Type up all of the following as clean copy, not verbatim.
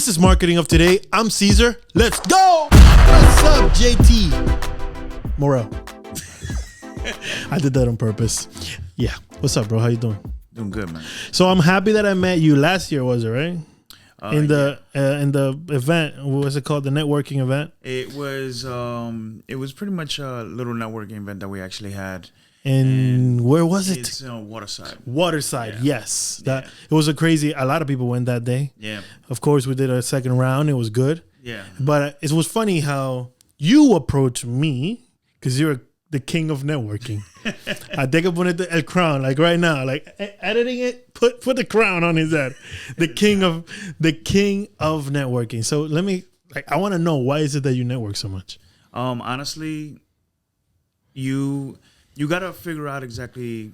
This is Marketing of Today. I'm Cesar. Let's go. What's up, JT Morel? I did that on purpose. Yeah. What's up, bro? How you doing? Doing good, man. So I'm happy that I met you last year. Was it right? In the event, what was it called? The networking event. It was pretty much a little networking event that we actually had. And where was it? It's Waterside. Waterside, yeah. Yes. It was a lot of people went that day. Yeah. Of course, we did a second round. It was good. Yeah. But it was funny how you approached me because you're the king of networking. I think I put el crown, like right now, like editing it, put the crown on his head. The king of networking. So I want to know, why is it that you network so much? Honestly, you got to figure out exactly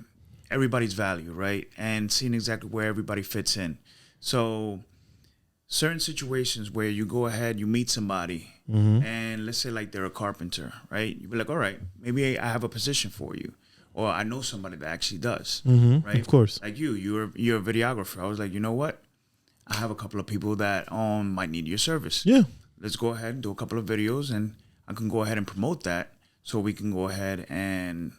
everybody's value, right? And seeing exactly where everybody fits in. So certain situations where you go ahead, you meet somebody, and let's say like they're a carpenter, right? You be like, all right, maybe I have a position for you, or I know somebody that actually does, right? Of course. Like you're a videographer. I was like, you know what? I have a couple of people that might need your service. Yeah. Let's go ahead and do a couple of videos, and I can go ahead and promote that, so we can go ahead and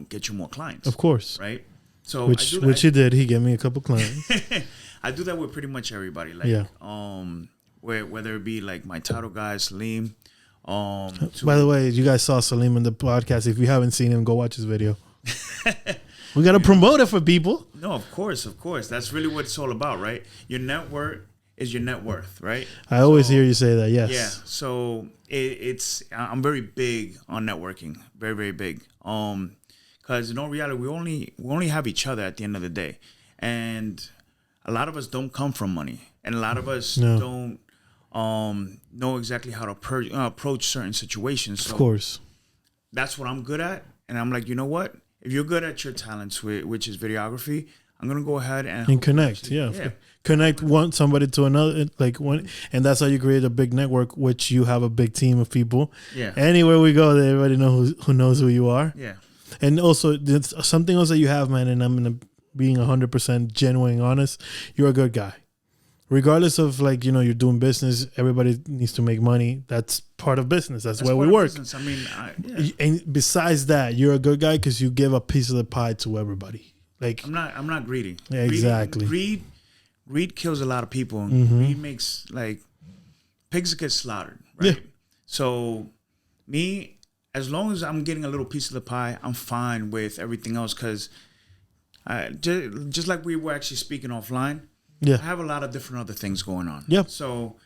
get you more clients. Of course. Right? So which he did. He gave me a couple clients. I do that with pretty much everybody. Like, whether it be like my title guy, Salim. By the way, you guys saw Salim in the podcast. If you haven't seen him, go watch his video. We got to promote it for people. No, of course. That's really what it's all about, right? Your network is your net worth, right? I always hear you say that, yes. Yeah, so I'm very big on networking, very, very big. Because in all reality, we only have each other at the end of the day. And a lot of us don't come from money. And a lot of us don't know exactly how to approach certain situations. So of course. That's what I'm good at. And I'm like, you know what? If you're good at your talents, which is videography, I'm going to go ahead and connect. Connect somebody to another, and that's how you create a big network, which you have a big team of people. Yeah. Anywhere we go, everybody who knows who you are. Yeah. And also, there's something else that you have, man, and I'm being 100% genuine and honest. You're a good guy. Regardless of you're doing business, everybody needs to make money. That's part of business. That's why we work. Business. I mean, and besides that, you're a good guy because you give a piece of the pie to everybody. I'm not greedy. Yeah, exactly. Greed kills a lot of people. And greed makes pigs get slaughtered. Right. Yeah. So me, as long as I'm getting a little piece of the pie, I'm fine with everything else. Because just like we were actually speaking offline. Yeah. I have a lot of different other things going on. Yeah. So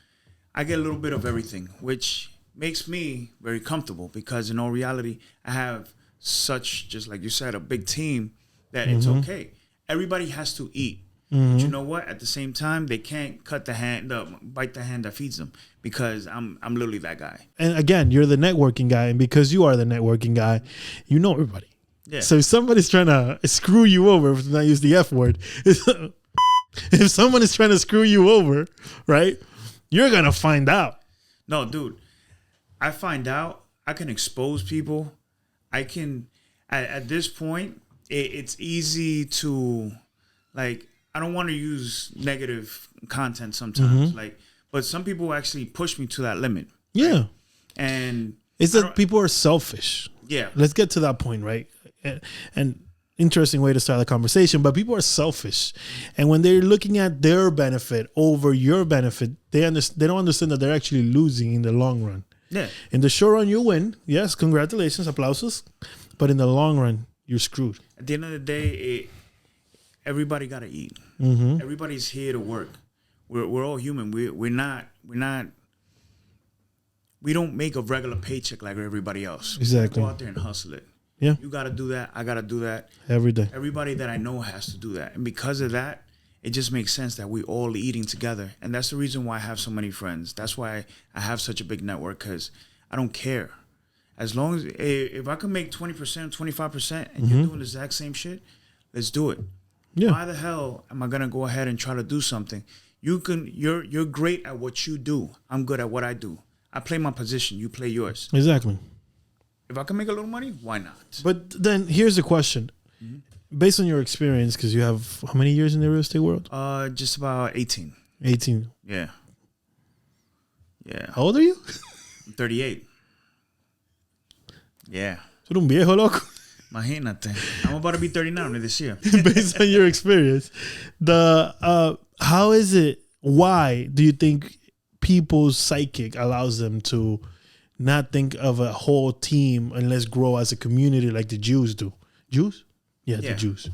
I get a little bit of everything, which makes me very comfortable because in all reality, I have such, just like you said, a big team that it's okay. Everybody has to eat. But you know what? At the same time, they can't bite the hand that feeds them because I'm literally that guy. And again, you're the networking guy. And because you are the networking guy, you know everybody. Yeah. So if somebody's trying to screw you over, to not use the F word, if someone is trying to screw you over, right, you're going to find out. No, dude, I find out. I can expose people. I can, at this point, it's easy to, I don't want to use negative content sometimes, but some people actually push me to that limit. Yeah. Right? And it's that people are selfish. Yeah. Let's get to that point, right? And interesting way to start the conversation, but people are selfish, and when they're looking at their benefit over your benefit, they don't understand that they're actually losing in the long run. Yeah. In the short run, you win. Yes, congratulations, aplausos. But in the long run, you're screwed. At the end of the day, everybody got to eat. Everybody's here to work. We're all human. We don't make a regular paycheck like everybody else. Exactly. We go out there and hustle it. Yeah. You got to do that. I got to do that. Every day. Everybody that I know has to do that. And because of that, it just makes sense that we all eating together. And that's the reason why I have so many friends. That's why I have such a big network, because I don't care. As long as, if I can make 20%, 25% and you're doing the exact same shit, let's do it. Yeah. Why the hell am I going to go ahead and try to do something? You're great at what you do. I'm good at what I do. I play my position. You play yours. Exactly. If I can make a little money, why not? But then here's the question. Based on your experience, because you have how many years in the real estate world? Just about 18. 18. Yeah. How old are you? I'm 38. Yeah. Tú eres un viejo, loco. Imagínate. I'm about to be 39 this year. Based on your experience, how is it? Why do you think people's psychic allows them to not think of a whole team and let's grow as a community like the Jews do? Jews? Yeah, the Jews.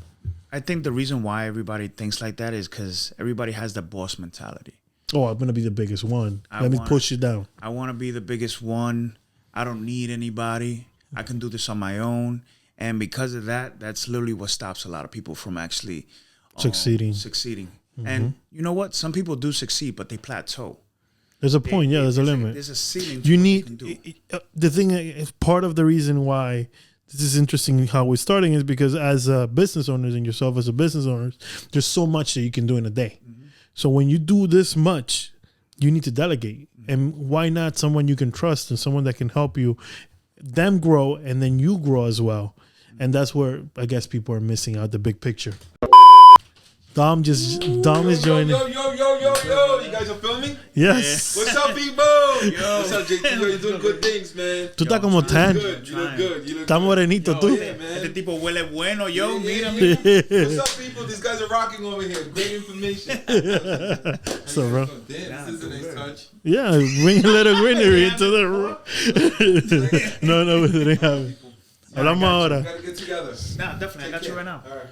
I think the reason why everybody thinks like that is because everybody has the boss mentality. Oh, I'm gonna be the biggest one. Let me push you down. I want to be the biggest one. I don't need anybody. I can do this on my own. And because of that, that's literally what stops a lot of people from actually succeeding. Mm-hmm. And you know what? Some people do succeed, but they plateau. There's a point. There's a limit. There's a ceiling. You need the thing. Is part of the reason why this is interesting how we're starting is because as business owners and yourself as a business owner, there's so much that you can do in a day. Mm-hmm. So when you do this much, you need to delegate. Mm-hmm. And why not someone you can trust and someone that can help you, them grow, and then you grow as well. And that's where I guess people are missing out the big picture. Dom is joining. Yo. You guys are filming? Yes. What's up, people? What's up, JT? Yo, you're doing good things, man. Tú estás como tan. You look good. Estás morenito tú. Yeah, man. Este tipo huele bueno, yo. Mira. What's up, people? These guys are rocking over here. Great information. So, bro. Damn, this is a nice touch. Yeah, bring a little greenery into the room. No, we didn't have it. Hablamos ahora. Gotta get together. Nah, definitely. I got you right now. All right.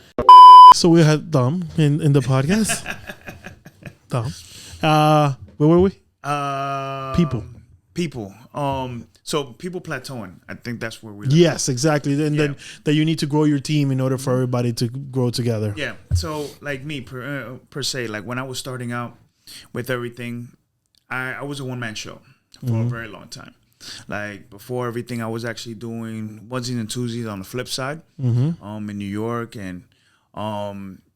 So we had Dom in the podcast. Dom. Where were we? People. So people plateauing. I think that's where we're. Yes, exactly. And then that you need to grow your team in order for everybody to grow together. Yeah. So like me per se, like when I was starting out with everything, I was a one-man show for a very long time. Like before everything, I was actually doing onesies and twosies on the flip side, in New York, and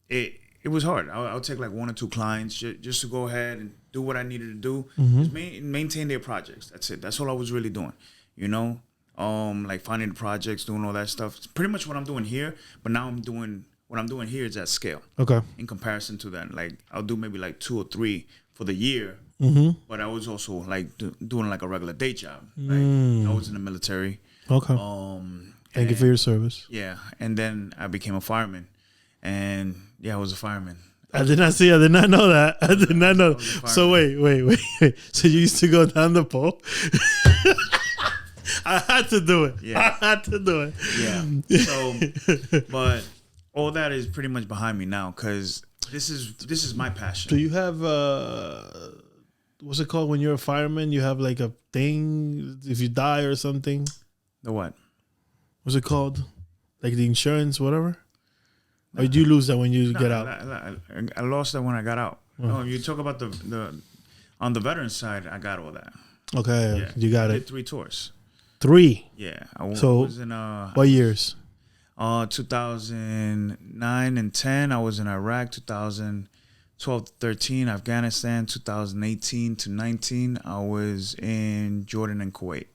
it was hard. I'll take like one or two clients just to go ahead and do what I needed to do, just maintain their projects. That's it. That's all I was really doing, you know. Like finding the projects, doing all that stuff. It's pretty much what I'm doing here, but now what I'm doing here is at scale. Okay. In comparison to that, like I'll do maybe like 2 or 3 for the year. But I was also like doing like a regular day job. Like I was in the military. Okay. Thank you for your service. Yeah, and then I became a fireman, and I was a fireman. I did not know that. I did not know. So wait. So you used to go down the pole? I had to do it. Yeah. I had to do it. Yeah. So, but all that is pretty much behind me now because this is my passion. Do you have what's it called when you're a fireman? You have like a thing if you die or something. The what? What's it called? Like the insurance, whatever. Or do you lose that when you get out? I lost that when I got out. Oh, you talk about the on the veteran side, I got all that. Okay, Yeah. you got I it. did 3 tours. 3. Yeah. So was in what years? 2009 and 10. I was in Iraq. 2012 to 13, Afghanistan. 2018 to 19, I was in Jordan and Kuwait.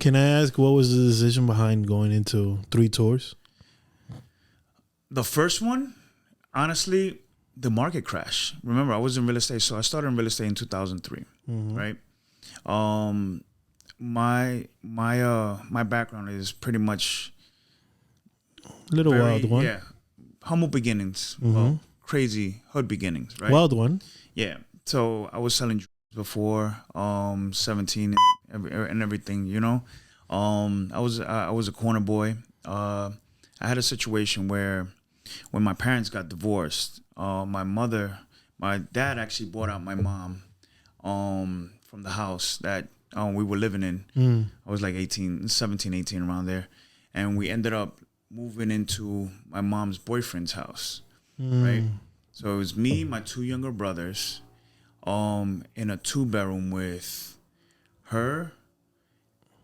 Can I ask what was the decision behind going into 3 tours? The first one, honestly, the market crash. Remember, I was in real estate, so I started in real estate in 2003, right? My background is pretty much Wild one. Yeah, humble beginnings, well, crazy hood beginnings, right? Wild one. Yeah. So I was selling before 17 and everything, you know. I was a corner boy. I had a situation where when my parents got divorced, my dad actually bought out my mom from the house that we were living in. I was like 17, 18 around there. And we ended up moving into my mom's boyfriend's house, right? So it was me, my 2 younger brothers, in a 2-bedroom with her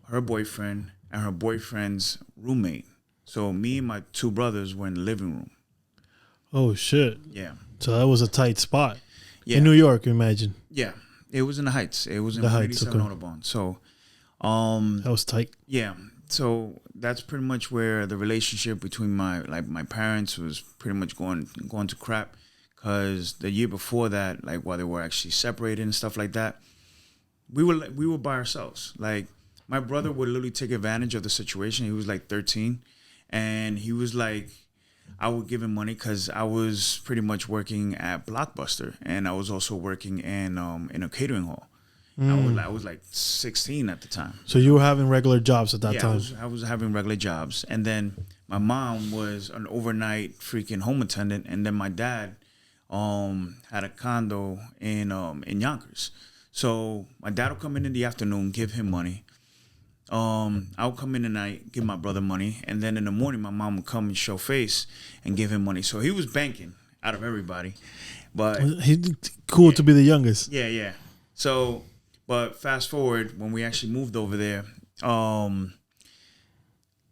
boyfriend, and her boyfriend's roommate. So me and my 2 brothers were in the living room. Oh shit! Yeah. So that was a tight spot. Yeah. In New York, imagine. Yeah. It was in the Heights. It was in The Heights, 187 okay. Audubon. So, that was tight. yeah. So that's pretty much where the relationship between my parents was pretty much going to crap, because the year before that, like while they were actually separated and stuff like that, we were by ourselves. Like my brother would literally take advantage of the situation. He was like 13, and he was like, I would give him money because I was pretty much working at Blockbuster, and I was also working in a catering hall. I was like 16 at the time. So you were having regular jobs at that time? I was having regular jobs. And then my mom was an overnight freaking home attendant. And then my dad had a condo in Yonkers. So my dad would come in the afternoon, give him money. I would come in at night, give my brother money. And then in the morning, my mom would come and show face and give him money. So he was banking out of everybody. But he's cool to be the youngest. Yeah. So... But fast forward, when we actually moved over there,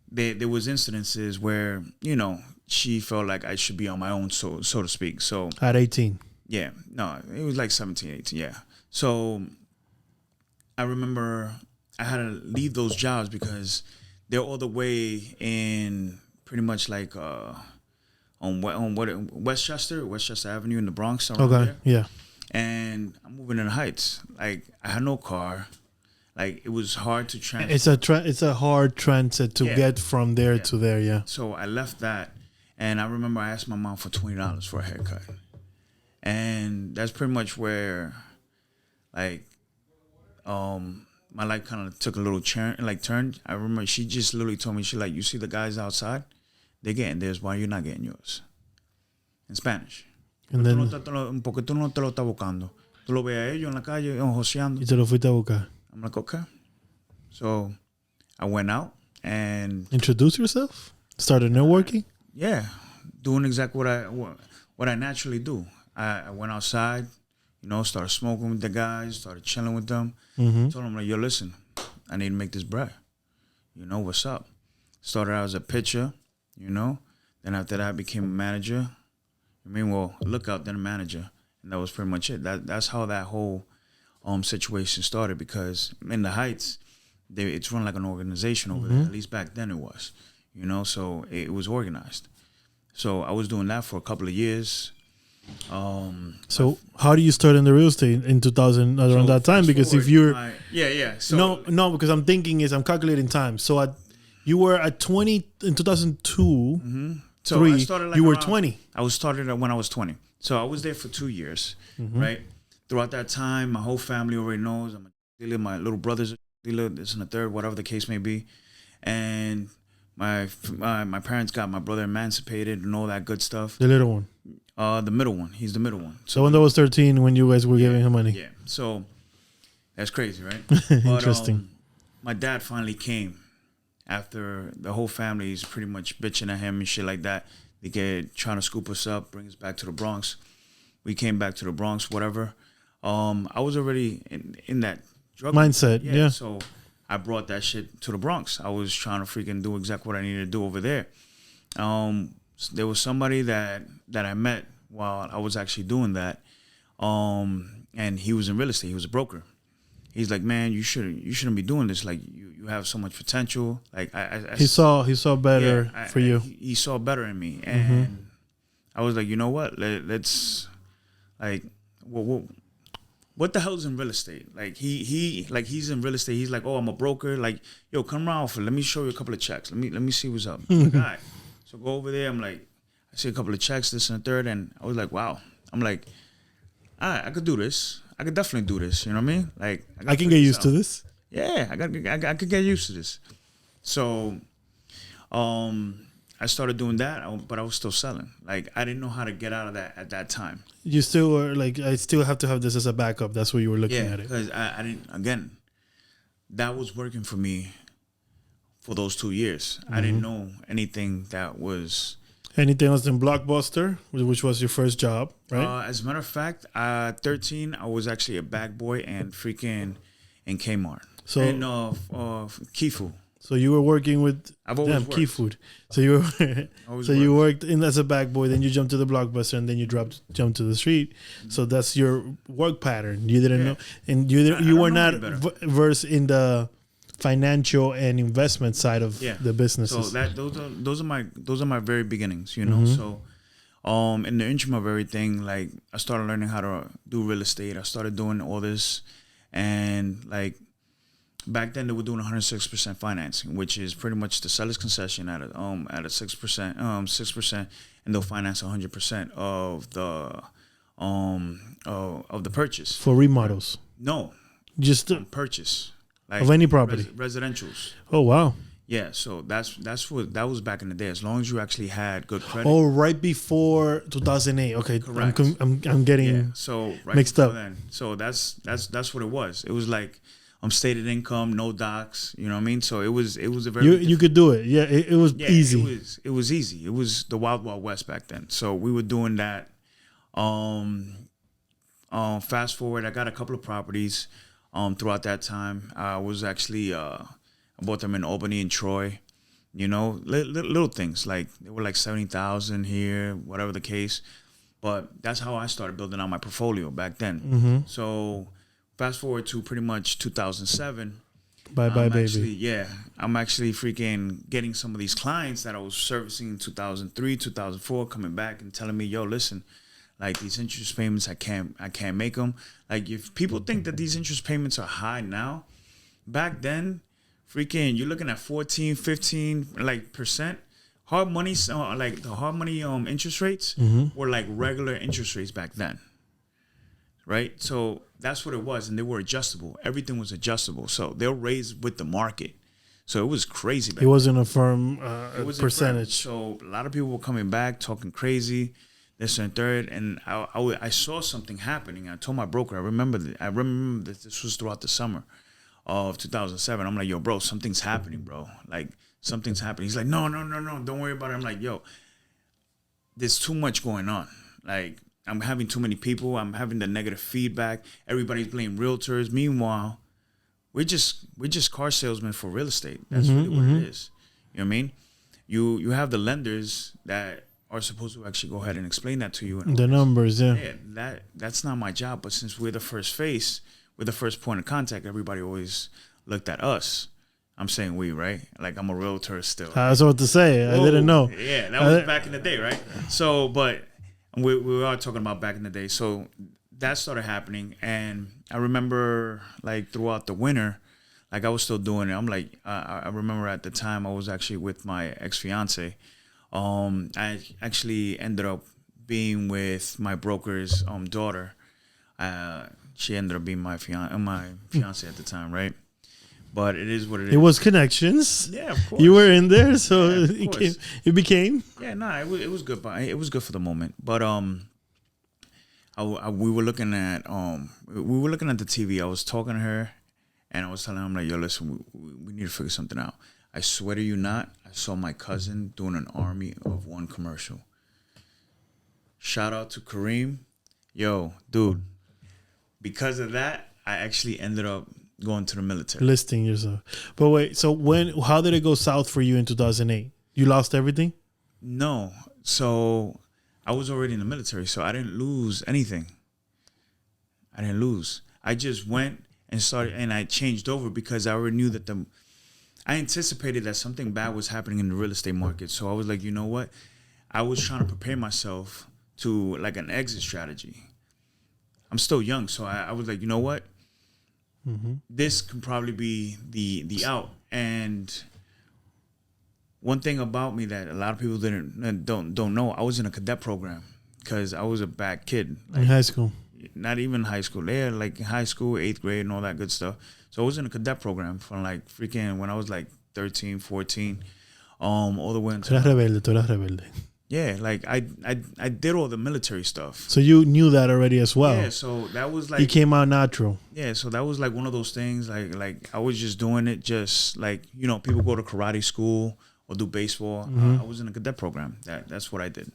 there was incidences where, you know, she felt like I should be on my own, so to speak. So at 18. Yeah. No, it was like 17, 18, yeah. So I remember I had to leave those jobs because they're all the way in pretty much like on Westchester Avenue in the Bronx. Around there. Yeah. And I'm moving in the Heights. Like I had no car. Like it was hard to transit. It's a hard transit to get from there to there. Yeah. So I left that, and I remember I asked my mom for $20 for a haircut, and that's pretty much where, like, my life kind of took a little turn. I remember she just literally told me, she like, you see the guys outside, they're getting theirs. Why you're not getting yours? In Spanish. And then, porque tú no te lo estás buscando. Tú lo ves a ellos en la calle, joseando. Y te lo fuiste a buscar. I'm like, okay. So I went out and... Introduce yourself? Started networking? Yeah. Doing exactly what I naturally do. I went outside, you know, started smoking with the guys, started chilling with them. Mm-hmm. Told them, like, yo, listen, I need to make this bread. You know, what's up? Started out as a pitcher, you know. Then after that, I became a manager. I mean, well, a lookout, then a manager. And that was pretty much it. That's how that whole situation started, because in the Heights, it's run like an organization over there. At least back then it was, you know, so it was organized. So I was doing that for a couple of years. So how do you start in the real estate in 2000 around that time? Because if you're... So no, because I'm calculating time. So you were at 20 in 2002. Mm-hmm. So I started like you were 20. I was started when I was 20. So I was there for 2 years, right? Throughout that time, my whole family already knows. I'm a dealer. My little brother's a dealer. This and the third, whatever the case may be. And my parents got my brother emancipated and all that good stuff. The little one. The middle one. He's the middle one. So when that was 13, when you guys were giving him money. Yeah. So that's crazy, right? Interesting. But, my dad finally came after the whole family is pretty much bitching at him and shit like that. They get trying to scoop us up, bring us back to the Bronx. We came back to the Bronx, whatever. I was already in that drug mindset. Yeah. So I brought that shit to the Bronx. I was trying to freaking do exactly what I needed to do over there. There was somebody that I met while I was actually doing that, and he was in real estate. He was a broker. He's like, man, you shouldn't be doing this. Like, you have so much potential. Like, he saw better for you. He saw better in me, and I was like, you know what? Let's like, what the hell's in real estate? Like, he's in real estate. He's like, oh, I'm a broker. Like, yo, come around let me show you a couple of checks. Let me see what's up. Like, all right. So go over there. I'm like, I see a couple of checks, this and the third, and I was like, wow. I'm like, all right, I could do this. I could definitely do this. You know what I mean? Like, I can get used to this. Yeah, I could get used to this. So, I started doing that, but I was still selling. Like, I didn't know how to get out of that at that time. You still were like, I still have to have this as a backup. That's what you were looking at it. Because I didn't. Again, that was working for me for those 2 years. I didn't know anything that was. Anything else in Blockbuster, which was your first job, right? As a matter of fact, 13, I was actually a bag boy and freaking in Kmart. So in Kifu. So you were working with Key Food. So you were you worked in as a bag boy, then you jumped to the Blockbuster, and then you jumped to the street. So that's your work pattern. You didn't know, and you were not versed in the financial and investment side of the businesses. So those are my very beginnings, you know. So in the interim of everything, like, I started learning how to do real estate. I started doing all this, and doing like back then they were doing 106% financing, which is pretty much the seller's concession at a 6%, 6%, and they'll finance 100% of the purchase For remodels. No, Just purchase like of any property. Residentials. Oh wow. Yeah, so that was back in the day. As long as you actually had good credit. Oh, right before 2008. Okay, Correct. I'm getting so right mixed before up. Then. So that's what it was. It was like stated income, no docs. You know what I mean? So it was a very you could do it. Yeah, it was easy. It was easy. It was the wild west back then. So we were doing that. Fast forward, I got a couple of properties throughout that time. I was actually I bought them in Albany and Troy. You know, little things like they were like 70,000 here, whatever the case. But that's how I started building out my portfolio back then. Mm-hmm. So fast forward to pretty much 2007. Bye, baby. I'm actually freaking getting some of these clients that I was servicing in 2003, 2004, coming back and telling me, yo, listen, like these interest payments, I can't make them. Like if people think that these interest payments are high now, back then, freaking, you're looking at 14, 15, like percent. Hard money, like the hard money interest rates were like regular interest rates back then. Right? So that's what it was. And they were adjustable. Everything was adjustable. So they'll raise with the market. So it was crazy. It wasn't a firm percentage. So a lot of people were coming back, talking crazy, this and third. And I saw something happening. I told my broker, I remember that this was throughout the summer of 2007. I'm like, yo, bro, something's happening, bro. Like, something's happening. He's like, no, don't worry about it. I'm like, yo, there's too much going on. Like, I'm having too many people. I'm having the negative feedback. Everybody's blaming realtors. Meanwhile, we're just car salesmen for real estate. That's really what it is. You know what I mean? You have the lenders that are supposed to actually go ahead and explain that to you. And the numbers, yeah. That's not my job. But since we're the first face, we're the first point of contact, everybody always looked at us. I'm saying we, right? Like I'm a realtor still. Right? I was about to say, I didn't know. Yeah, that was back in the day, right? So, but we are talking about back in the day. So that started happening. And I remember like throughout the winter, like I was still doing it. I'm like, I remember at the time I was actually with my ex-fiance. I actually ended up being with my broker's daughter. She ended up being my fiance at the time, right? But it is what it is. It was connections. Yeah, of course. You were in there, so yeah, it became. Yeah, it was good. But it was good for the moment. But we were looking at the TV. I was talking to her, and I was telling her, I'm like, yo, listen, we need to figure something out. I swear to you not, I saw my cousin doing an Army of One commercial. Shout out to Kareem. Yo, dude. Because of that, I actually ended up going to the military. Listing yourself. But wait, so how did it go south for you in 2008? You lost everything? No. So I was already in the military, so I didn't lose anything. I didn't lose. I just went and started, and I changed over because I already knew that I anticipated that something bad was happening in the real estate market. So I was like, you know what? I was trying to prepare myself to like an exit strategy. I'm still young, so I was like, you know what? This can probably be the out. And one thing about me that a lot of people don't know, I was in a cadet program because I was a bad kid. In high school? Not even high school. They're like in high school, 8th grade and all that good stuff. So I was in a cadet program from like freaking when I was like 13, 14, all the way until... Tú eras rebelde. Yeah, like I did all the military stuff. So you knew that already as well. Yeah, so that was like... You came out natural. Yeah, so that was like one of those things, like I was just doing it just like, you know, people go to karate school or do baseball. I was in a cadet program. That's what I did.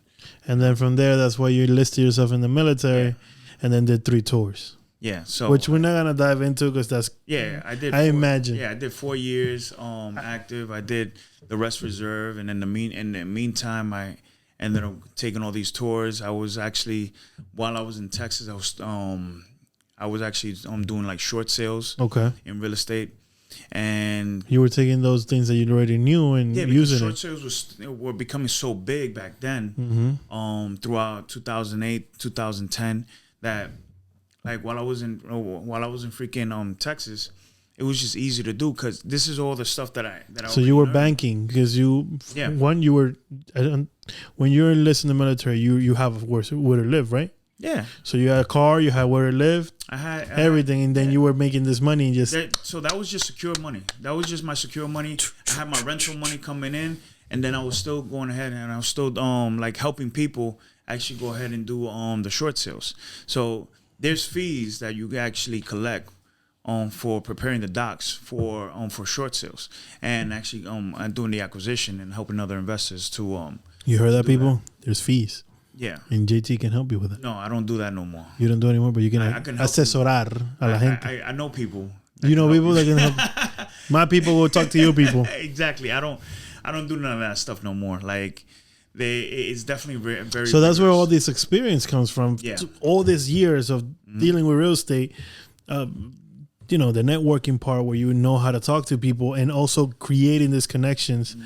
And then from there, that's why you enlisted yourself in the military and then did 3 tours. Yeah, so... Which we're not going to dive into because that's... Yeah, I did... imagine. Yeah, I did 4 years active. I did the rest reserve. And in the meantime, I ended up taking all these tours. I was actually... While I was in Texas, I was actually doing like short sales in real estate. And... You were taking those things that you already knew and using short sales were becoming so big back then, throughout 2008, 2010, that Like while I was in freaking Texas, it was just easy to do because this is all the stuff that I So you were learned. banking because you when you enlisted in the military, you have where to live, right? Yeah, So you had a car, you had where to live, I had everything, and then you were making this money and just. So that was just secure money. That was just my secure money. I had my rental money coming in, and then I was still going ahead and I was still like helping people actually go ahead and do the short sales. So there's fees that you actually collect for preparing the docks for short sales and actually doing the acquisition and helping other investors to You heard that, people? There's fees. Yeah. And JT can help you with it. No, I don't do that no more. You don't do it anymore, but you can, I can help asesorar a la gente. I know people. You know people that can help. My people will talk to you people. Exactly. I don't do none of that stuff no more. Like it's definitely very, very. So that's where all this experience comes from. Yeah. All these years of dealing with real estate, you know, the networking part where you know how to talk to people and also creating these connections.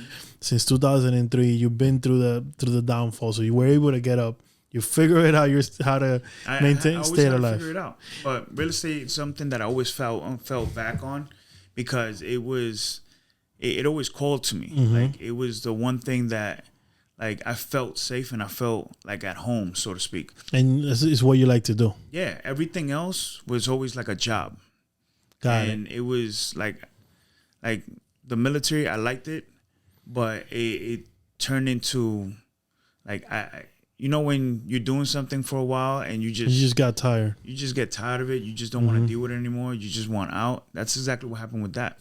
Since 2003, you've been through the downfall, so you were able to get up. You figure it out. How to maintain, stay alive. Figure it out. But real estate is something that I always fell back on because it always called to me. Like it was the one thing that like I felt safe and I felt like at home, so to speak. And this is what you like to do. Yeah, everything else was always like a job. And it was like the military. I liked it. But it turned into like you know when you're doing something for a while and you just got tired. You just get tired of it. You just don't want to deal with it anymore. You just want out. That's exactly what happened with that.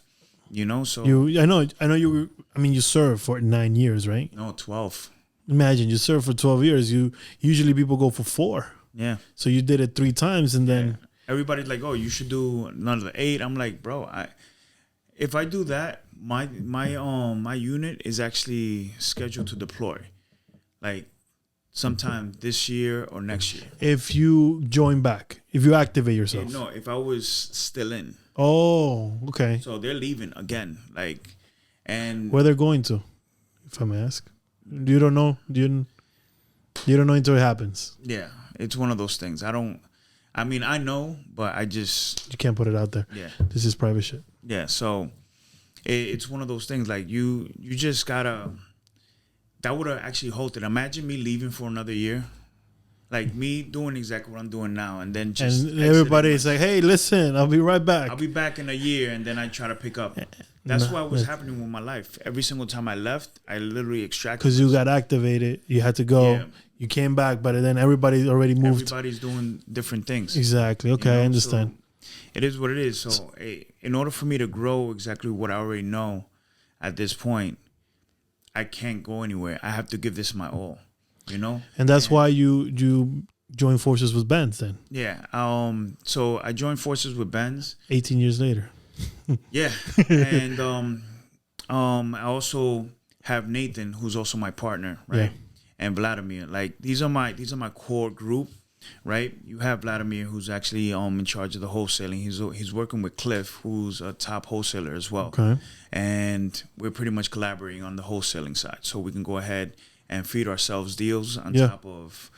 You know, so I know you were. I mean, you served for 9 years, right? No, 12. Imagine you served for 12 years. You usually people go for 4. Yeah. So you did it 3 times, and then everybody's like, "Oh, you should do another 8." I'm like, bro, if I do that, my unit is actually scheduled to deploy, like sometime this year or next year. If you join back, if you activate yourself. Yeah, no, if I was still in. Oh, okay. So they're leaving again, like, and where they're going to, if I may ask. You don't know. You don't know until it happens. Yeah, it's one of those things. I know, but you can't put it out there. Yeah, this is private shit. Yeah, so it's one of those things. Like you just gotta. That would have actually halted. Imagine me leaving for another year, like me doing exactly what I'm doing now, and then just everybody's like, "Hey, listen, I'll be right back. I'll be back in a year," and then I try to pick up. That's what was happening with my life. Every single time I left, I literally extracted. Because you got activated, you had to go. Yeah. You came back, but then everybody's already moved. Everybody's doing different things. Exactly. Okay, I understand. So it is what it is. So in order for me to grow exactly what I already know at this point, I can't go anywhere. I have to give this my all, you know? And that's why you joined forces with Benz then? Yeah. So I joined forces with Benz. 18 years later. Yeah. And I also have Nathan, who's also my partner, right? Yeah. And Vladimir. Like these are my core group, right? You have Vladimir, who's actually in charge of the wholesaling. He's working with Cliff, who's a top wholesaler as well. Okay. And we're pretty much collaborating on the wholesaling side, so we can go ahead and feed ourselves deals on top of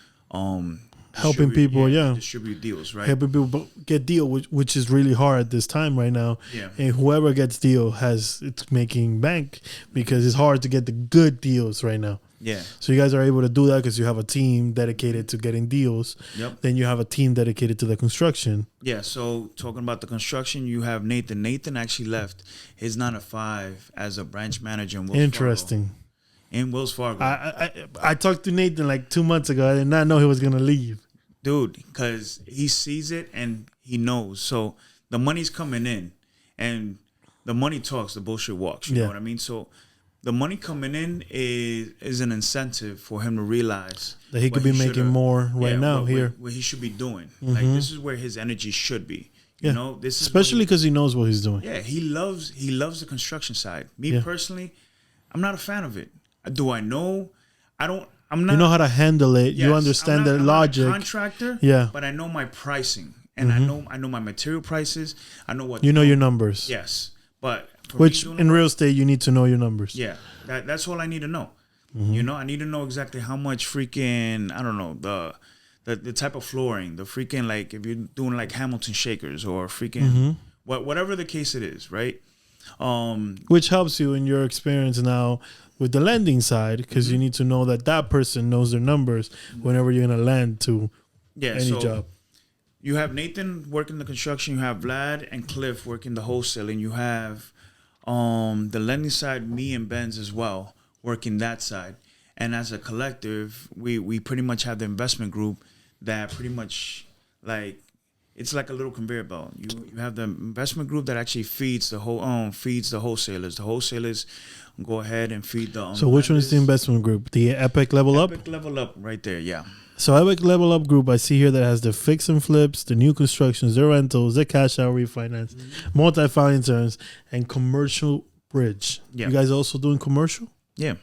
helping people, distribute deals, right? Helping people get deal, which is really hard at this time right now. Yeah. And whoever gets deal it's making bank because it's hard to get the good deals right now. Yeah. So you guys are able to do that because you have a team dedicated to getting deals. Yep. Then you have a team dedicated to the construction. Yeah. So talking about the construction, you have Nathan. Nathan actually left his 9-to-5 as a branch manager in Wells Interesting. Fargo. In Wells Fargo. I talked to Nathan like 2 months ago. I did not know he was going to leave. Dude, because he sees it and he knows. So the money's coming in and the money talks, the bullshit walks. You know what I mean? So the money coming in is an incentive for him to realize that he could be making more now here. What he should be doing. Mm-hmm. Like this is where his energy should be. You know, this is especially because he knows what he's doing. Yeah, he loves the construction side. Me personally, I'm not a fan of it. Do I know? I'm not. You know how to handle it. Yes, you understand the logic. I'm not a contractor. Yeah, but I know my pricing, and I know my material prices. I know what you know your numbers. Yes, but which in real estate you need to know your numbers. Yeah, that's all I need to know. You know, I need to know exactly how much freaking the type of flooring, the freaking, like, if you're doing like Hamilton shakers or freaking whatever the case it is, right? Which helps you in your experience now with the lending side, because you need to know that person knows their numbers whenever you're going to lend to any job. You have Nathan working the construction, you have Vlad and Cliff working the wholesaling, you have the lending side, me and Benz as well, working that side. And as a collective, we pretty much have the investment group that pretty much, like, it's like a little conveyor belt. You have the investment group that actually feeds the wholesalers. The wholesalers go ahead and feed the So which one is the investment group? The Epic Level Up? Epic Level Up right there, yeah. So Epic Level Up group, I see here that has the fix and flips, the new constructions, the rentals, the cash out refinance, multi-family insurance, and commercial bridge. Yeah. You guys also doing commercial? Yeah.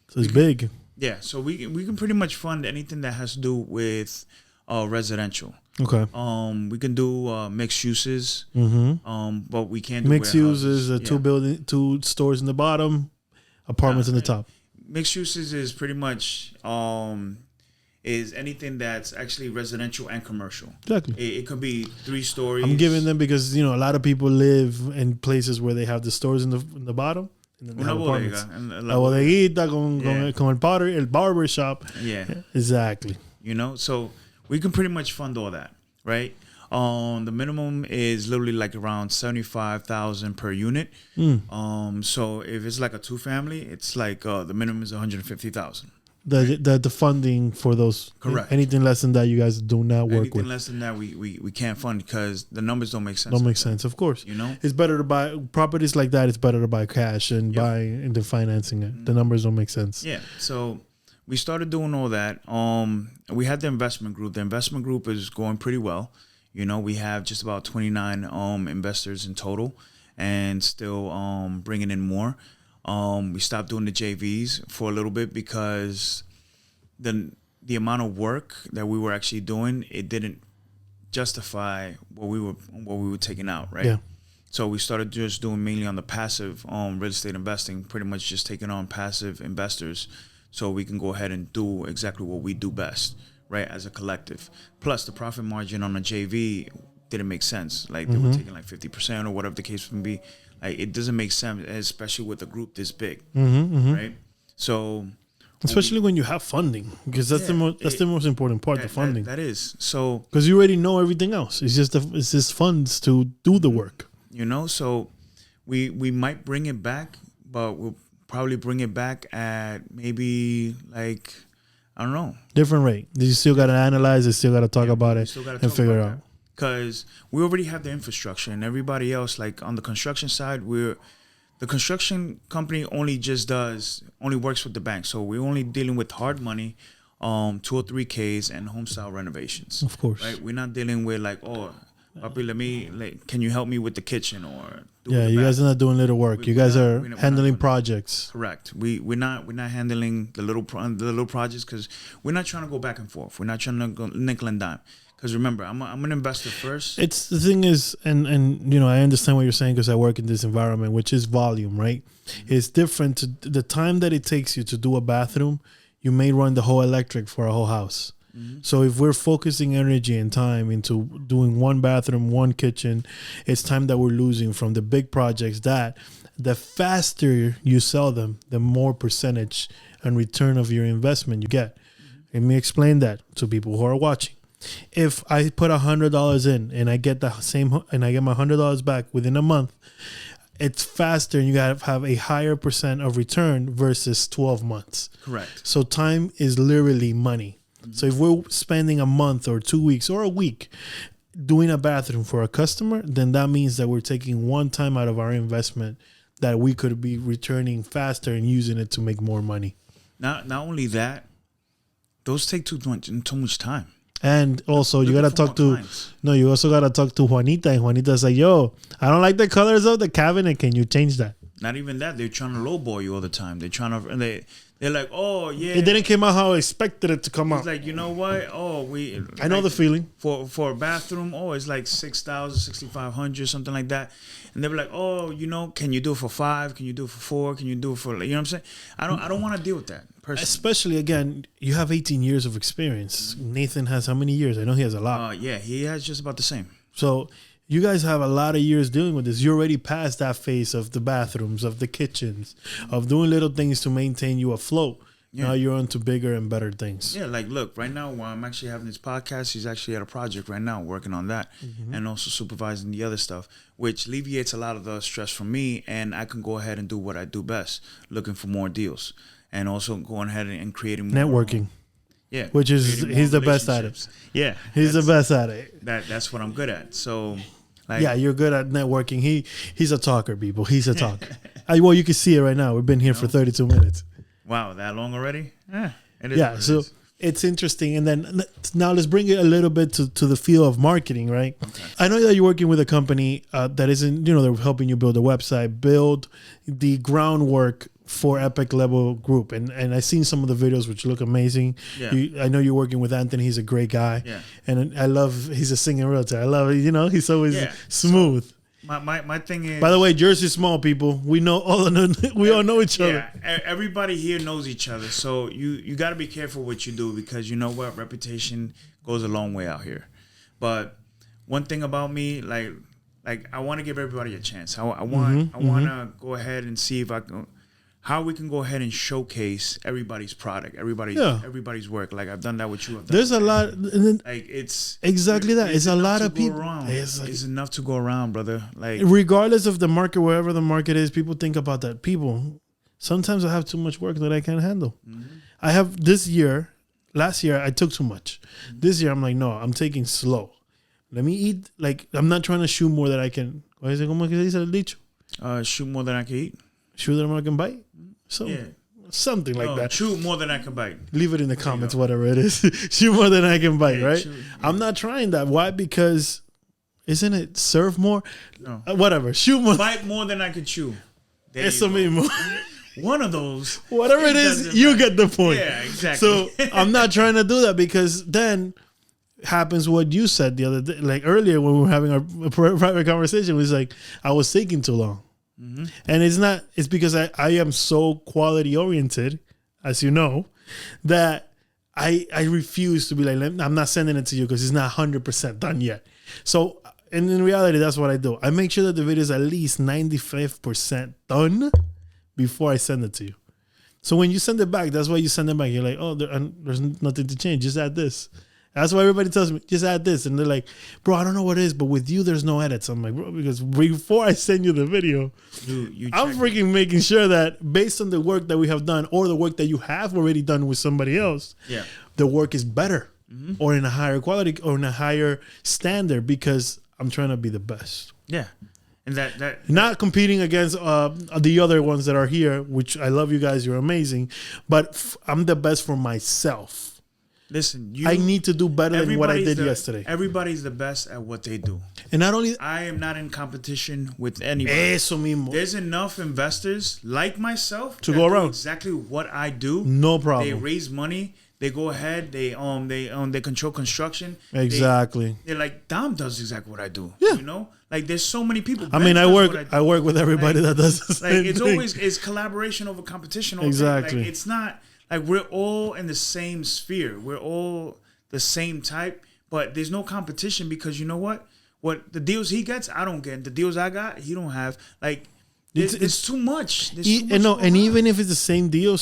So it's big. Yeah, so we can pretty much fund anything that has to do with residential. Okay. We can do mixed uses. But we can't do mixed warehouses. uses. Two stores in the bottom, apartments in the top. Mixed uses is pretty much is anything that's actually residential and commercial. Exactly. It could be 3 stories. I'm giving them because a lot of people live in places where they have the stores in the bottom. And then Una bodega. La bodeguita con el barber shop. Yeah. Exactly. So we can pretty much fund all that, right? The minimum is literally like around $75,000 per unit. So if it's like a 2-family, it's like the minimum is $150,000. The funding for those, correct. Anything less than that, you guys do not work with. Anything less than that, we can't fund because the numbers don't make sense. Don't make sense, of course. It's better to buy properties like that. It's better to buy cash and buy into financing it. The numbers don't make sense. Yeah. So we started doing all that. We had the investment group. The investment group is going pretty well. We have just about 29 investors in total, and still bringing in more. We stopped doing the JVs for a little bit because the amount of work that we were actually doing, it didn't justify what we were taking out, right? Yeah. So we started just doing mainly on the passive real estate investing, pretty much just taking on passive investors, so we can go ahead and do exactly what we do best, right, as a collective. Plus, the profit margin on a JV didn't make sense. Like, they were taking like 50% or whatever the case would be. Like, it doesn't make sense, especially with a group this big, right? So, especially when you have funding, because that's the most important part, the funding. That is so, because you already know everything else. It's just funds to do the work. So we might bring it back, but we'll probably bring it back at maybe like, I don't know, different rate. You still got to analyze it, still got to talk about it, and figure it out. Because we already have the infrastructure, and everybody else, like on the construction side, the construction company only works with the bank. So we're only dealing with hard money, 203Ks and home style renovations. Of course. Right? We're not dealing with like, papi, can you help me with the kitchen or you guys are not doing little work. You guys are handling projects. Correct. We're not handling the little projects because we're not trying to go back and forth. We're not trying to go nickel and dime. Because remember, I'm an investor first. It's the thing is, and I understand what you're saying because I work in this environment, which is volume, right? It's different to the time that it takes you to do a bathroom. You may run the whole electric for a whole house. So if we're focusing energy and time into doing one bathroom, one kitchen, it's time that we're losing from the big projects that the faster you sell them, the more percentage and return of your investment you get. Let me explain that to people who are watching. If I put $100 in and I get I get my $100 back within a month, it's faster and you gotta have a higher percent of return versus 12 months. Correct. So time is literally money. So if we're spending a month or 2 weeks or a week doing a bathroom for a customer, then that means that we're taking one time out of our investment that we could be returning faster and using it to make more money. Not only that, those take too much time. And also, you also gotta talk to Juanita, and Juanita's like, yo, I don't like the colors of the cabinet. Can you change that? Not even that. They're trying to lowball you all the time. They're trying to. They're like, oh yeah. It didn't come out how I expected it to come out. It's like, you know what? Oh, I know the feeling. For a bathroom, it's like 6,000, 6,500, something like that. And they were like, oh, can you do it for 5? Can you do it for 4? Can you do it for, you know what I'm saying? I don't want to deal with that personally. Especially, again, you have 18 years of experience. Nathan has how many years? I know he has a lot. Yeah, he has just about the same. So you guys have a lot of years dealing with this. You're already past that phase of the bathrooms, of the kitchens, of doing little things to maintain you afloat. Yeah. Now you're on to bigger and better things. Yeah, like, look, right now while I'm actually having this podcast, he's actually at a project right now working on that and also supervising the other stuff, which alleviates a lot of the stress from me, and I can go ahead and do what I do best, looking for more deals and also going ahead and creating more. Networking. Yeah. Which is, he's the best at it. Yeah. He's the best at it. That's what I'm good at. So... yeah, you're good at networking. He's a talker, people. He's a talker. Well, you can see it right now. We've been here for 32 minutes. Wow, that long already? So it's interesting. And then now let's bring it a little bit to the field of marketing, right? Okay. I know that you're working with a company that isn't, they're helping you build a website, build the groundwork for Epic level group, and I've seen some of the videos which look amazing. Yeah. I know you're working with Anthony. He's a great guy. Yeah. And I love, he's a singing realtor. I love it. He's always smooth. So my thing is, by the way, Jersey small, people. We all know each other. Yeah, everybody here knows each other. So you got to be careful what you do, because you know what, reputation goes a long way out here. But one thing about me, like I want to give everybody a chance. I want to go ahead and see if I can. How we can go ahead and showcase everybody's product, everybody's work. Like I've done that with you. There's a lot. Like it's exactly that. It's a lot of people. It's enough to go around, brother. Like regardless of the market, wherever the market is, people think about that. People, sometimes I have too much work that I can't handle. I have last year I took too much. This year I'm like, no, I'm taking slow. Let me eat. Like I'm not trying to shoot more than I can. ¿Cómo que se dice el dicho? Shoot more than I can eat. Shoot more than I can bite. Something like that. Shoot more than I can bite. Leave it in the comments, whatever it is. Shoot more than I can bite, right? I'm not trying that. Why? Because isn't it serve more? No. Whatever. Shoot more. Bite more than I can chew. Eso mismo. One of those. Whatever it is, you get the point. Yeah, exactly. So I'm not trying to do that, because then happens what you said the other day, like earlier when we were having our private conversation. It was like I was taking too long. And it's because I am so quality oriented, as you know, that I refuse to be like, I'm not sending it to you because it's not 100% done yet. So, and in reality, that's what I do. I make sure that the video is at least 95% done before I send it to you. So when you send it back, that's why you send it back. You're like, oh, there's nothing to change. Just add this. That's why everybody tells me, just add this. And they're like, bro, I don't know what it is, but with you, there's no edits. I'm like, bro, because before I send you the video, I'm freaking making sure that based on the work that we have done or the work that you have already done with somebody else, the work is better or in a higher quality or in a higher standard, because I'm trying to be the best. Yeah. And that not competing against the other ones that are here, which I love you guys. You're amazing. But I'm the best for myself. Listen, I need to do better than what I did yesterday. Everybody's the best at what they do. And not only... I am not in competition with anybody. Eso mismo. There's enough investors like myself to go around. Exactly what I do. No problem. They raise money. They go ahead. They control construction. Exactly. They're like, Dom does exactly what I do. Yeah. You know? Like there's so many people. I mean, I work with everybody that does the same thing. It's collaboration over competition. Exactly. Like, it's not... Like, we're all in the same sphere. We're all the same type, but there's no competition, because you know what? What the deals he gets, I don't get. The deals I got, he don't have. Like, it's too much. And even if it's the same deal,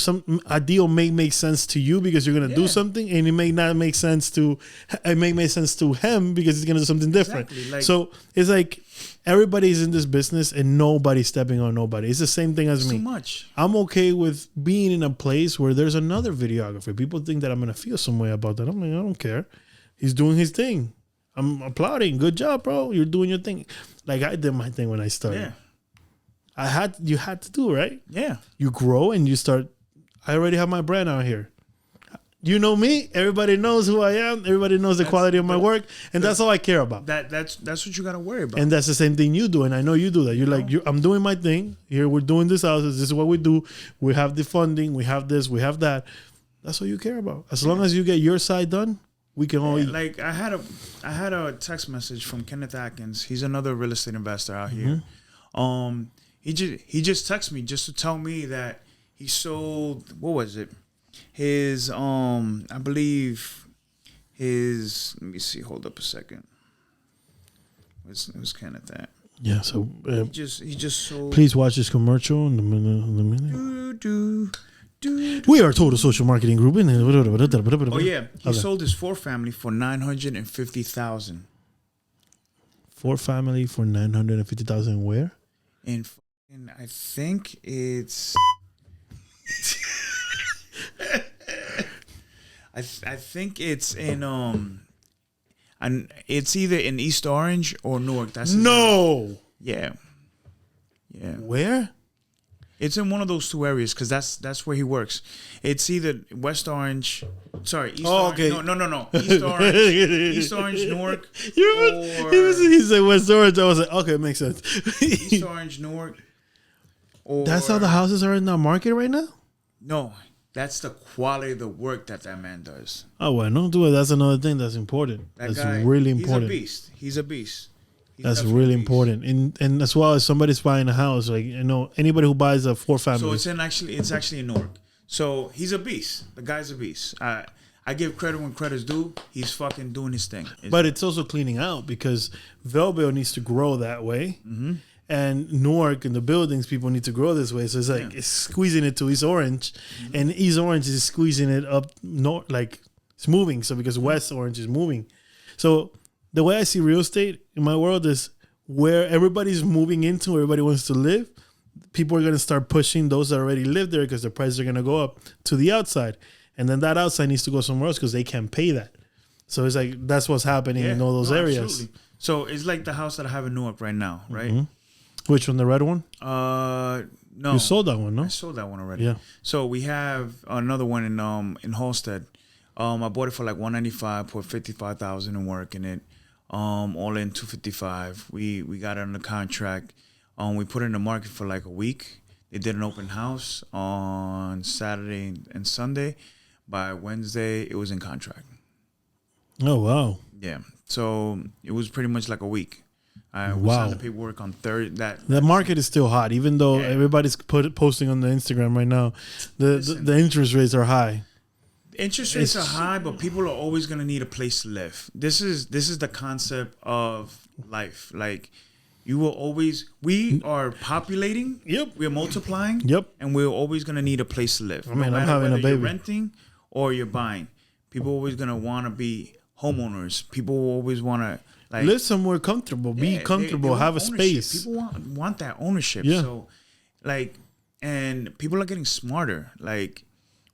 a deal may make sense to you because you're gonna do something, and it may not make sense to. It may make sense to him because he's gonna do something different. Exactly. Like, so it's like everybody's in this business and nobody's stepping on nobody. It's the same thing as me. Too much. I'm okay with being in a place where there's another videographer. People think that I'm gonna feel some way about that. I'm like, I don't care. He's doing his thing. I'm applauding. Good job, bro. You're doing your thing. Like I did my thing when I started. Yeah. You had to do, right? Yeah. You grow and you start. I already have my brand out here. you know me. Everybody knows who I am. Everybody knows the quality of my work, and that's all I care about. That's what you gotta worry about. And that's the same thing you do, and I know you do that. You're like, I'm doing my thing. Here, we're doing this houses. This is what we do. We have the funding. We have this. We have that. That's what you care about. As long as you get your side done, we can all eat. Like I had a text message from Kenneth Atkins. He's another real estate investor out here. He just texted me just to tell me that he sold, what was it? His I believe his, let me see, hold up a second. It was Kenneth at. Yeah, so he just sold. Please watch this commercial in the minute. We are Total Social Marketing Group. Oh yeah, he sold his 4-family for $950,000. 4-family for $950,000. Where? And I think it's. I think it's in and it's either in East Orange or Newark. That's yeah. Where? It's in one of those two areas because that's where he works. It's either West Orange, sorry, East Orange. Okay. No. East Orange, Newark. He said West Orange. I was like, okay, it makes sense. East Orange, Newark. That's how the houses are in the market right now? No, that's the quality of the work that man does. Oh, well, don't do it. That's another thing that's important. That's really important. He's a beast. That's really important, and as well as somebody's buying a house, like anybody who buys a 4-family. So it's actually in Newark. So he's a beast. The guy's a beast. I give credit when credit's due. He's fucking doing his thing. But it's also cleaning out because Belleville needs to grow that way, and Newark and the buildings people need to grow this way. So it's like it's squeezing it to East Orange, and East Orange is squeezing it up north, like it's moving. So because West Orange is moving, so. The way I see real estate in my world is where everybody's moving into, everybody wants to live. People are going to start pushing those that already live there because the prices are going to go up to the outside. And then that outside needs to go somewhere else because they can't pay that. So it's like that's what's happening in all those areas. Absolutely. So it's like the house that I have in Newark right now, right? Which one, the red one? No. You sold that one, no? I sold that one already. Yeah. So we have another one in Halstead. I bought it for like $195, put $55,000 in work in it. All in $255. We got it under contract. We put it in the market for like a week. They did an open house on Saturday and Sunday. By Wednesday, it was in contract. Oh wow! Yeah, so it was pretty much like a week. We signed the paperwork on Thursday. The market is still hot, even though everybody's posting on the Instagram right now. The interest rates are high. Interest rates are high, but people are always going to need a place to live. This is the concept of life. Like we are populating. Yep. We're multiplying. Yep. And we're always going to need a place to live. I mean, I'm having a baby. You're renting or you're buying. People are always going to want to be homeowners. People will always want to live somewhere comfortable, be comfortable, they have a ownership. space. People want that ownership. Yeah. So and people are getting smarter.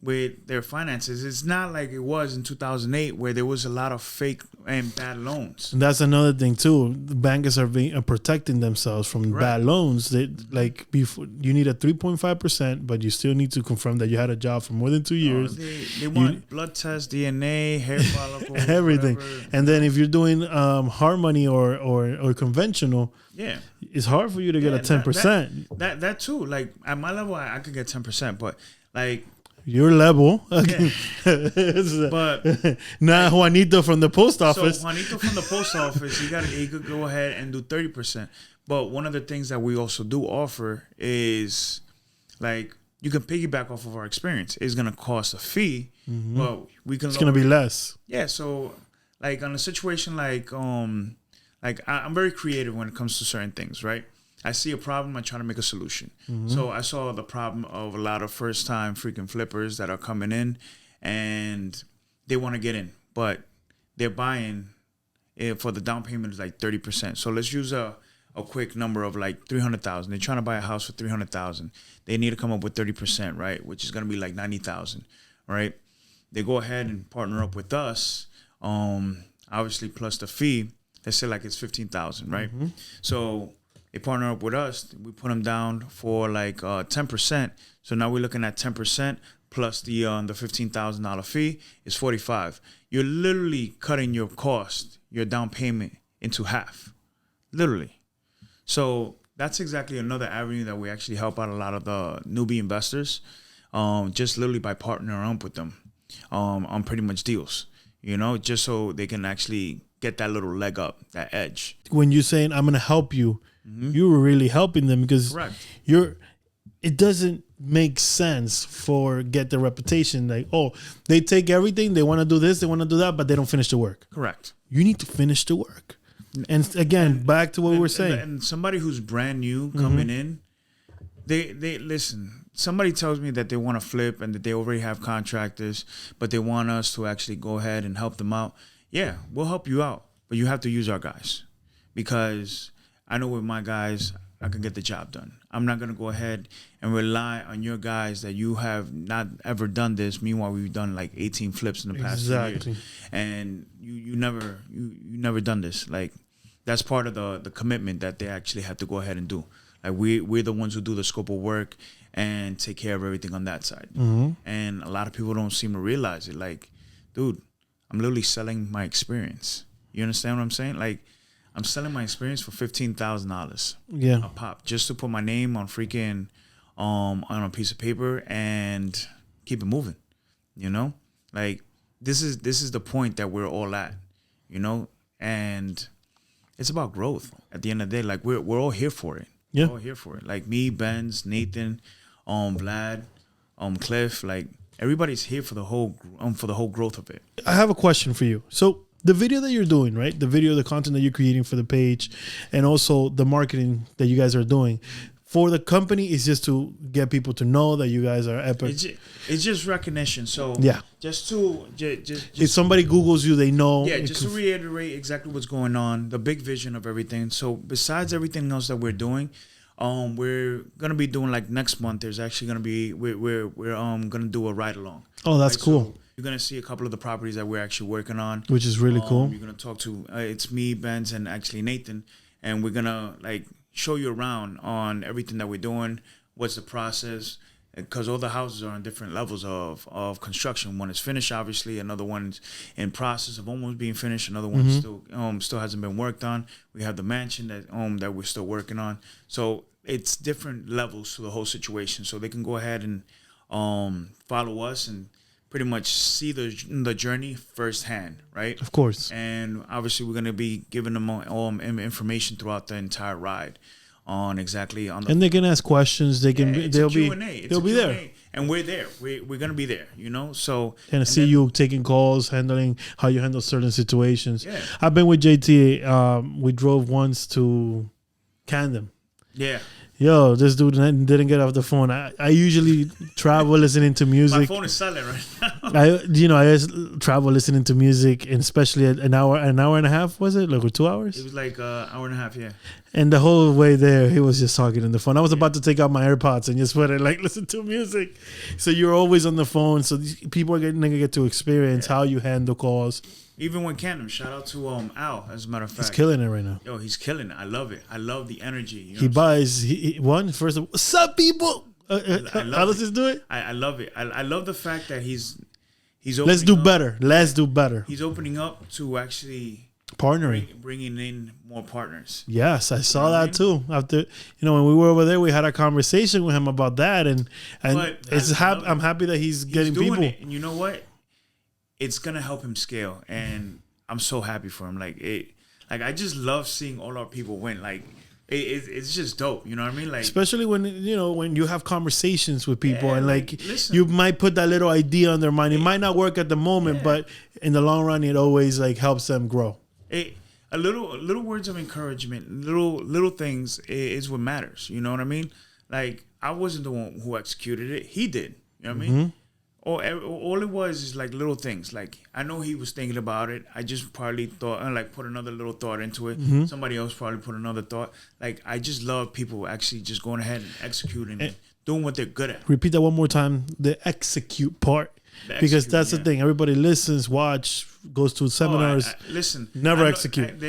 With their finances, it's not like it was in 2008 where there was a lot of fake and bad loans. And that's another thing too. The bankers are protecting themselves from bad loans. They before you need a 3.5%, but you still need to confirm that you had a job for more than 2 years. They want blood tests, DNA, hair follicle, everything. Whatever. And then if you're doing hard money or conventional, it's hard for you to get a 10%. That too. Like at my level, I could get 10%, but like. Your level, but not Juanito from the post office. So Juanito from the post office, he could go ahead and do 30%. But one of the things that we also do offer is like you can piggyback off of our experience. It's gonna cost a fee, but we can. It's gonna be less. Yeah. So like on a situation like I'm very creative when it comes to certain things, right? I see a problem, I try to make a solution. So I saw the problem of a lot of first-time freaking flippers that are coming in, and they want to get in, but they're buying for the down payment is like 30%. So let's use a quick number of like $300,000. They're trying to buy a house for $300,000. They need to come up with 30%, right? Which is going to be like $90,000, right? They go ahead and partner up with us, obviously plus the fee. Let's say like it's $15,000, right? So they partner up with us. We put them down for like 10%. So now we're looking at 10% plus the $15,000 fee is $45,000. You're literally cutting your cost, your down payment, into half, literally. So that's exactly another avenue that we actually help out a lot of the newbie investors, just literally by partnering up with them on pretty much deals, just so they can actually get that little leg up, that edge. When you're saying I'm going to help you, you were really helping them because it doesn't make sense for get the reputation like, oh, they take everything, they want to do this, they want to do that, but they don't finish the work. Correct. You need to finish the work. And again, back to what we were saying. And somebody who's brand new coming in, they listen. Somebody tells me that they want to flip and that they already have contractors, but they want us to actually go ahead and help them out. Yeah, we'll help you out, but you have to use our guys because I know with my guys, I can get the job done. I'm not going to go ahead and rely on your guys that you have not ever done this. Meanwhile, we've done like 18 flips in the past 2 years. And you never done this. Like, that's part of the commitment that they actually have to go ahead and do. Like, we're the ones who do the scope of work and take care of everything on that side. And a lot of people don't seem to realize it. Like, dude, I'm literally selling my experience. You understand what I'm saying? Like, I'm selling my experience for $15,000 a pop just to put my name on freaking on a piece of paper and keep it moving. Like this is the point that we're all at, and it's about growth at the end of the day. Like we're all here for it. Yeah, we're all here for it. Like me, Benz, Nathan, Vlad, Cliff. Like everybody's here for the whole growth of it. I have a question for you. So the video that you're doing, right? The video, the content that you're creating for the page, and also the marketing that you guys are doing for the company is just to get people to know that you guys are epic. It's just recognition. So just if somebody Googles you, they know. Yeah, just to reiterate exactly what's going on, the big vision of everything. So besides everything else that we're doing, we're gonna be doing like next month. There's actually gonna be we're gonna do a ride along. Oh, that's cool. So you're going to see a couple of the properties that we're actually working on. Which is really cool. You're going to talk to, it's me, Benz, and actually Nathan. And we're going to like show you around on everything that we're doing. What's the process? Because all the houses are on different levels of construction. One is finished, obviously. Another one's in process of almost being finished. Another one still hasn't been worked on. We have the mansion that we're still working on. So it's different levels to the whole situation. So they can go ahead and follow us and pretty much see the journey firsthand, right? Of course. And obviously, we're going to be giving them all information throughout the entire ride on exactly on the. And they can ask questions. They can. They'll be there. And we're there. We're going to be there. So and see you taking calls, handling how you handle certain situations. Yeah. I've been with JT. We drove once to Camden. Yeah. Yo, this dude didn't get off the phone. I usually travel listening to music. My phone is silent right now. I just travel listening to music, and especially an hour and a half, was it? Like 2 hours? It was like an hour and a half, yeah. And the whole way there, he was just talking on the phone. I was about to take out my AirPods and just put it, like, listen to music. So you're always on the phone. So people are going to get to experience how you handle calls. Even when Canton, shout out to Al, as a matter of fact. He's killing it right now. Yo, he's killing it. I love it. I love the energy. He buys, first of all, what's up, people? How does this do it? I love it. I love the fact that he's Let's do better. Let's do better. He's opening up to actually partnering, bringing in more partners. Yes, I saw that too. After when we were over there, we had a conversation with him about that, and I'm happy that he's getting doing people. It. And you know what? It's gonna help him scale, and I'm so happy for him. I just love seeing all our people win. Like it's just dope. You know what I mean? Like especially when you have conversations with people and listen, you might put that little idea on their mind. It might not work at the moment, but in the long run, it always helps them grow. A little words of encouragement, little things is what matters. You know what I mean? Like I wasn't the one who executed it; he did. You know what I mean? All it was is like little things. Like I know he was thinking about it. I just probably thought put another little thought into it. Mm-hmm. Somebody else probably put another thought. Like I just love people actually just going ahead and executing and doing what they're good at. Repeat that one more time. The execute part. Because that's the thing. Everybody listens, watch, goes to seminars. Listen. Never execute.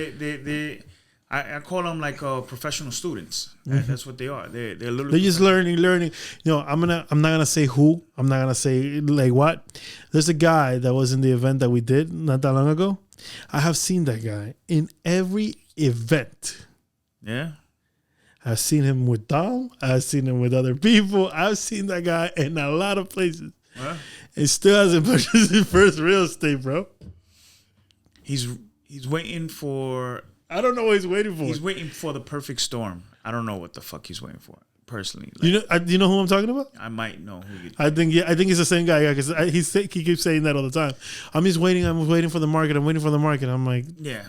I call them like professional students. That's what they are. They're literally. They're just learning. I'm not gonna say who. I'm not gonna say like what. There's a guy that was in the event that we did not that long ago. I have seen that guy in every event. Yeah. I've seen him with Dom. I've seen him with other people. I've seen that guy in a lot of places. Huh? He still hasn't purchased his first real estate, bro. He's waiting for. I don't know what he's waiting for. He's waiting for the perfect storm. I don't know what the fuck he's waiting for. Personally, like, you know who I'm talking about? I might know who. I think it's the same guy because he keeps saying that all the time. I'm just waiting. I'm waiting for the market. I'm waiting for the market. I'm like, yeah.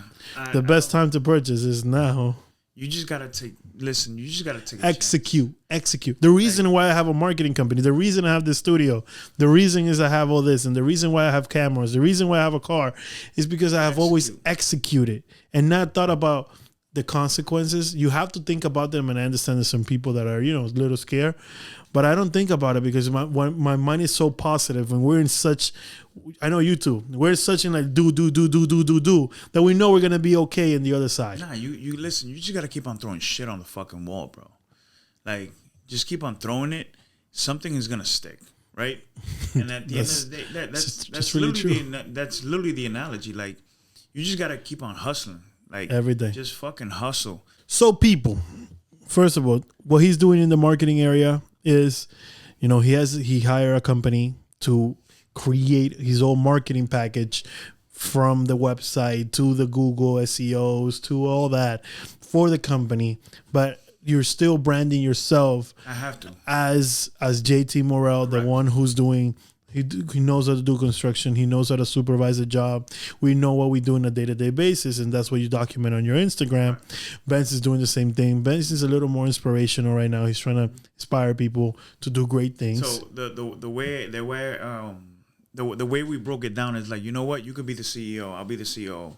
The best time to purchase is now. You just gotta listen. You just gotta take execute. The reason why I have a marketing company, the reason I have this studio, the reason is I have all this, and the reason why I have cameras, the reason why I have a car, is because I have always executed and not thought about the consequences. You have to think about them, and I understand there's some people that are, a little scared, but I don't think about it because my mind is so positive, and we're in such, I know you too, we're such in like do that we know we're gonna be okay in the other side. Nah, you listen, you just gotta keep on throwing shit on the fucking wall, bro. Like, just keep on throwing it. Something is gonna stick, right? And at the end of the day, that's really true. That's literally the analogy. Like, you just gotta keep on hustling. Like, every day. Just fucking hustle. So people, first of all, what he's doing in the marketing area is, he hired a company to create his own marketing package from the website to the Google SEOs to all that for the company. But you're still branding yourself. I have to. As JT Morel, the one who's doing. He knows how to do construction. He knows how to supervise a job. We know what we do on a day-to-day basis, and that's what you document on your Instagram. Benz is doing the same thing. Benz is a little more inspirational right now. He's trying to inspire people to do great things. So the way we broke it down is like, you know what? You could be the CEO. I'll be the CEO.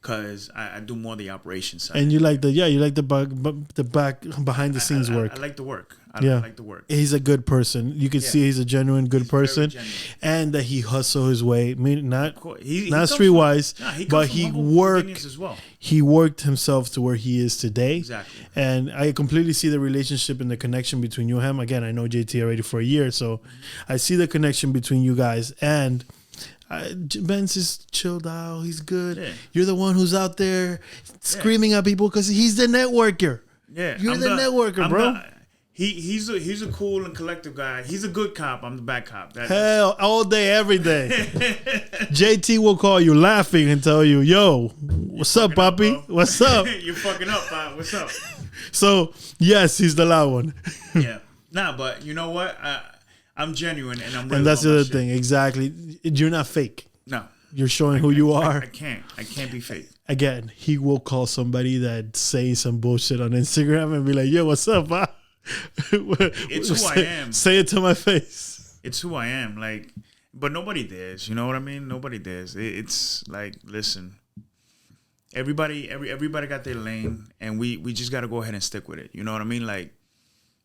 Because I do more of the operation side. And you like the back behind the scenes work. I like the work. I like the work. He's a good person. You can see he's a genuine good person. And that he hustled his way. I mean, not streetwise, but he worked as well. He worked himself to where he is today. Exactly. And I completely see the relationship and the connection between you and him. Again, I know JT already for a year, so I see the connection between you guys. And Ben's is chilled out. He's good. Yeah. You're the one who's out there screaming at people because he's the networker. Yeah, you're the networker, bro. He's a cool and collective guy. He's a good cop. I'm the bad cop. Hell, all day, every day. JT will call you laughing and tell you, "Yo, what's up, Papi? What's up? You're fucking up, Pop. What's up?" So yes, he's the loud one. Yeah. Nah, but you know what? I'm genuine and I'm real. And that's the other thing. Exactly. You're not fake. No. You're showing who you are. I can't be fake. Again, he will call somebody that say some bullshit on Instagram and be like, "Yo, what's up, huh?" It's who I am. Say it to my face. It's who I am. Like, but nobody dares. You know what I mean? Nobody dares. It's like, listen, everybody got their lane, and we just got to go ahead and stick with it. You know what I mean? Like,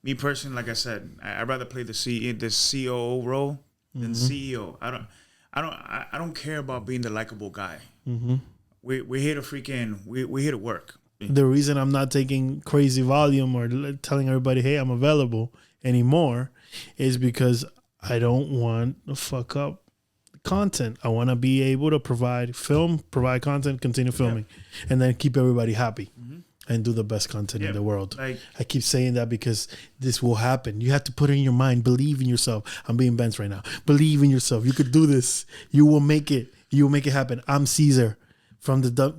me personally, like I said, I'd rather play the COO role than CEO. I don't care about being the likable guy. Mm-hmm. We're here to we're here to work. The reason I'm not taking crazy volume or telling everybody, "Hey, I'm available" anymore, is because I don't want to fuck up content. I want to be able to provide content, continue filming, and then keep everybody happy. Mm-hmm. And do the best content in the world. Like, I keep saying that because this will happen. You have to put it in your mind. Believe in yourself. I'm being bent right now. Believe in yourself. You could do this. You will make it. You will make it happen. I'm Cesar from the...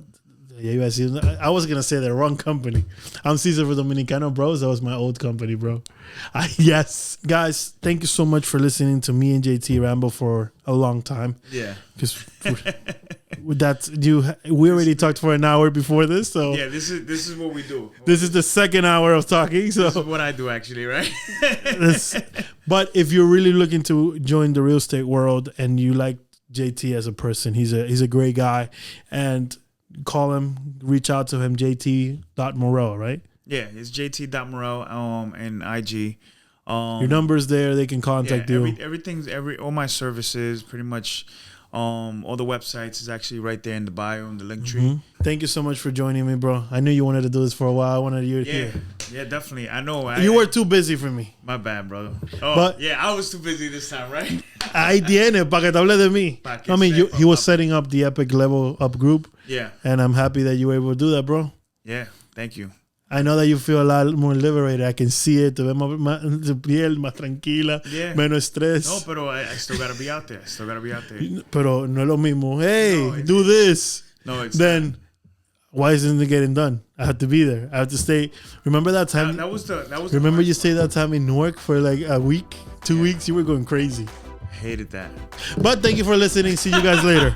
I was going to say the wrong company. I'm Cesar for Dominicano Bros. That was my old company, bro. Yes. Guys, thank you so much for listening to me and JT ramble for a long time. Yeah. Because... we already talked for an hour before this, so yeah, this is what we do. This is the second hour of talking. So this is what I do, actually, right? But if you're really looking to join the real estate world and you like JT as a person, he's a great guy, and call him, reach out to him, JT.Morel, right? Yeah, it's JT.Morel and IG. Your number's there; they can contact you. All my services, pretty much. All the websites is actually right there in the bio in the link tree. Thank you so much for joining me, bro. I knew you wanted to do this for a while. I wanted you here. Yeah, definitely. I know. You were too busy for me. My bad, brother. Oh, But- yeah, I was too busy this time, right? Ahí tiene, para que te hable de mí. I mean, he was setting up the Epic Level Up group. Yeah. And I'm happy that you were able to do that, bro. Yeah, thank you. I know that you feel a lot more liberated. I can see it. Te ves tu piel más tranquila, menos estrés. No, pero I still gotta be out there. Pero no es lo mismo. Hey, No, do this. No, it's Then why isn't it getting done? I have to be there. I have to stay. Remember that time? that was the Remember you hard stayed that time in Newark for like a week, 2 weeks? You were going crazy. part. Hated that. But thank you for listening. See you guys later.